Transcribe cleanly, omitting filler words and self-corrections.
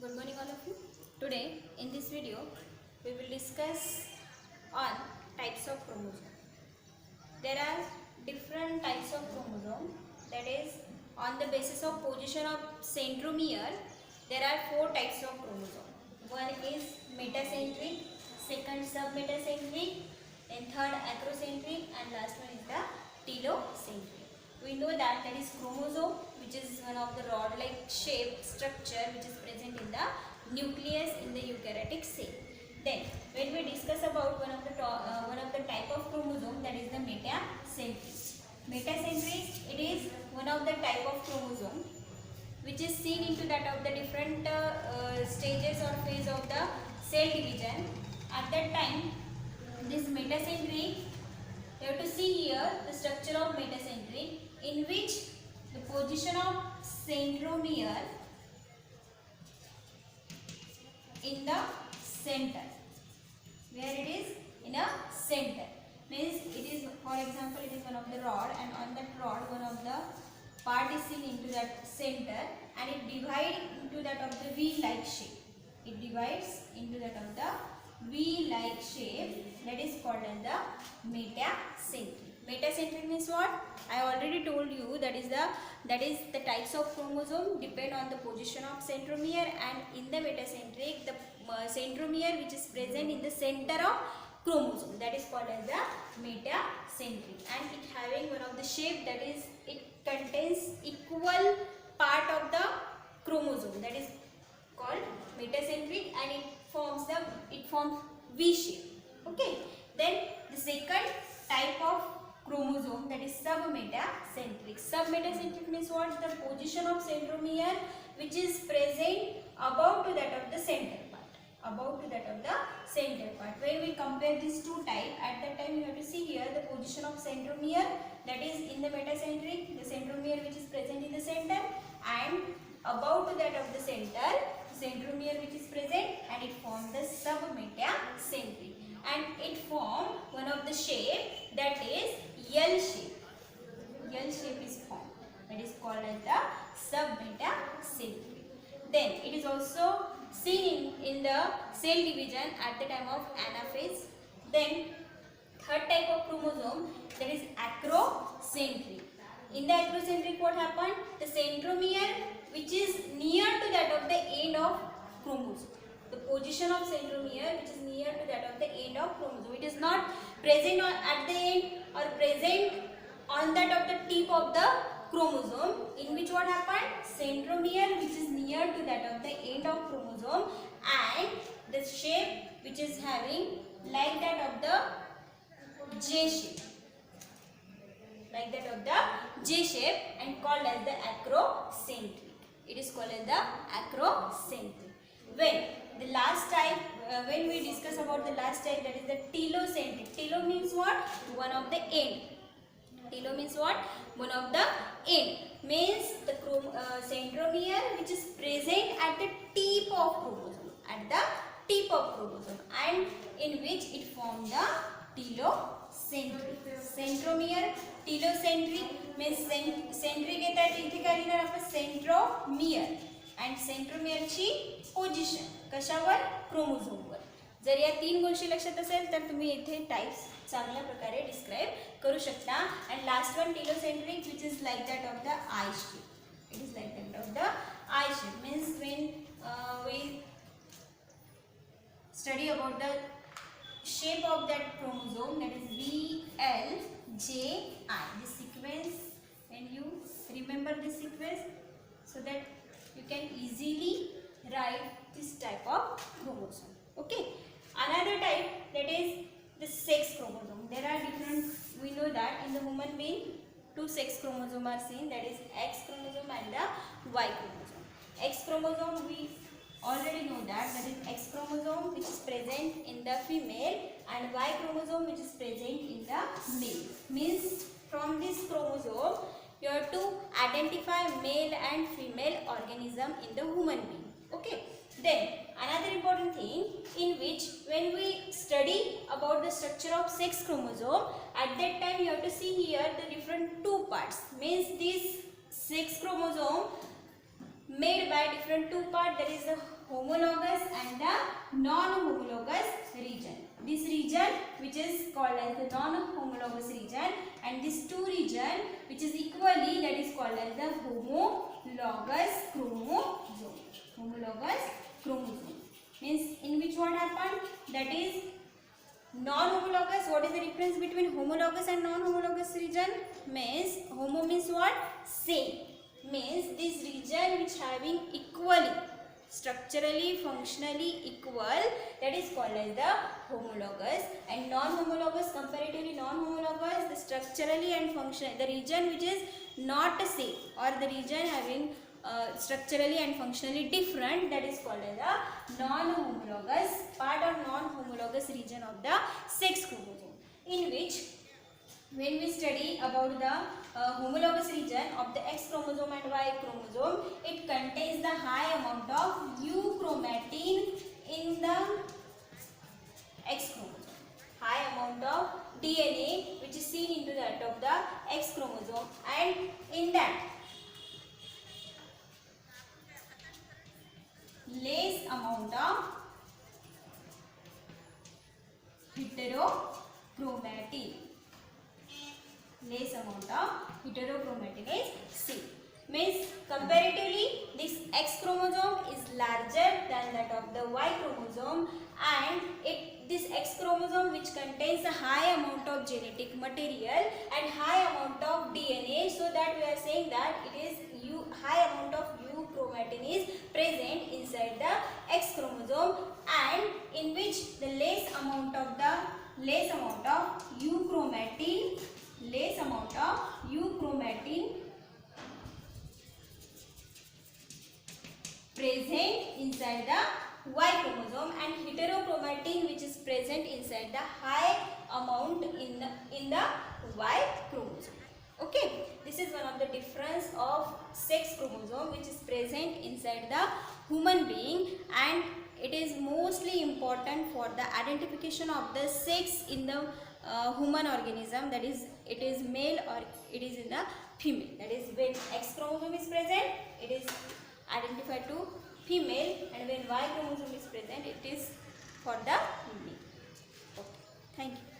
Good morning all of you. Today in this video we will discuss on types of chromosome. There are different types of chromosome, that is on the basis of position of centromere there are four types of chromosome. One is metacentric, second submetacentric, then third acrocentric, and last one is the telocentric. We know that is chromosome, which is one of the rod-like shape structure which is present in the nucleus in the eukaryotic cell. Then, when we discuss about one of the type of chromosome, that is the metacentric. Metacentric, it is one of the type of chromosome which is seen into that of the different stages or phase of the cell division. At that time, this metacentric, you have to see here the structure of metacentric, in which the position of centromere in the center, where it is in a center, means it is, for example, it is one of the rod, and on that rod one of the part is seen into that center, and it divides into that of the V-like shape. It divides into that of the V-like shape, that is called as the metacentric. Metacentric means what? I already told you, that is the types of chromosome depend on the position of centromere, and in the metacentric the centromere which is present in the center of chromosome, that is called as the metacentric, and it having one of the shape, that is it contains equal part of the chromosome, that is called metacentric, and it forms V shape. Okay. Then the second type of chromosome, that is submetacentric. Submetacentric means what? The position of centromere which is present above to that of the center part. Above to that of the center part. When we compare these two types, at that time you have to see here the position of centromere, that is in the metacentric, the centromere which is present in the center, and above to that of the center, centromere which is present, and it forms the submetacentric, and it forms one of the shape, that is L shape. L shape is formed, that is called as the submetacentric. Then it is also seen in the cell division at the time of anaphase. Then third type of chromosome, that is acrocentric. In the acrocentric, what happened? The centromere which is near to that of the end of chromosome. The position of centromere which is near to that of the end of chromosome. It is not present at the end or present on that of the tip of the chromosome, in which what happened? Centromere which is near to that of the end of chromosome, and the shape which is having like that of the J shape. Like that of the J shape, and called as the acrocentric. It is called as the acrocentric. When the last type, when we discuss about the last type, that is the telocentric. Telo means what? One of the end. Telo means what? One of the end. Means the centromere which is present at the tip of chromosome. At the tip of chromosome, and in which it forms the telocentric. Centromere, telocentric means centric येतात इथे काय लिहिणार आपण? Centromere, and centromere ची position कशावर? क्रोमोझोमवर. जर या तीन गोष्टी लक्षात असेल तर तुम्ही इथे टाइप्स चांगल्या प्रकारे डिस्क्राइब करू शकता. And last one, telocentric, which is like that of the I shape. It is like that of the I shape. Means when we study about the shape of that chromosome, that is VLJI. This sequence, when you remember this sequence, so that you can easily write this type of chromosome. Okay. Another type, that is the sex chromosome. There are different, we know that in the human being two sex chromosomes are seen, that is X chromosome and the Y chromosome. X chromosome, we already know that is X chromosome which is present in the female, and Y chromosome which is present in the male. Means from this chromosome you have to identify male and female organism in the human being. Okay. Then another important thing, in which when we study about the structure of sex chromosome, at that time you have to see here the different two parts. Means this sex chromosome made by different two parts, that is the homologous and the non-homologous region. This region which is called as the non-homologous region, and this two region which is equally, that is called as the homologous chromosome. Homologous chromosome means in which what happened, that is non-homologous. What is the difference between homologous and non-homologous region? Means homo means what? Same. Means this region which having equally structurally functionally equal, that is called as the homologous, and non-homologous, comparatively non-homologous, the structurally and functionally, the region which is not same or the region having structurally and functionally different, that is called as the non-homologous part or non-homologous region of the sex chromosome, in which when we study about the homologous region of the X chromosome and Y chromosome, it contains the high amount of euchromatin in the X chromosome. High amount of DNA which is seen into that of the X chromosome, and in that less amount of heterochromatin. Less amount of heterochromatin is seen. Means comparatively this X chromosome is larger than that of the Y chromosome, and this X chromosome which contains a high amount of genetic material and high amount of DNA, so that we are saying that it is high amount of euchromatin is present inside the X chromosome, and in which the less amount of euchromatin present inside the Y chromosome, and heterochromatin which is present inside the high amount in the Y chromosome. Okay, this is one of the difference of sex chromosome which is present inside the human being, and it is mostly important for the identification of the sex in the human organism, that is it is male or it is in the female. That is when X chromosome is present, it is identified to female, and when Y chromosome is present, it is for the male. Okay, thank you.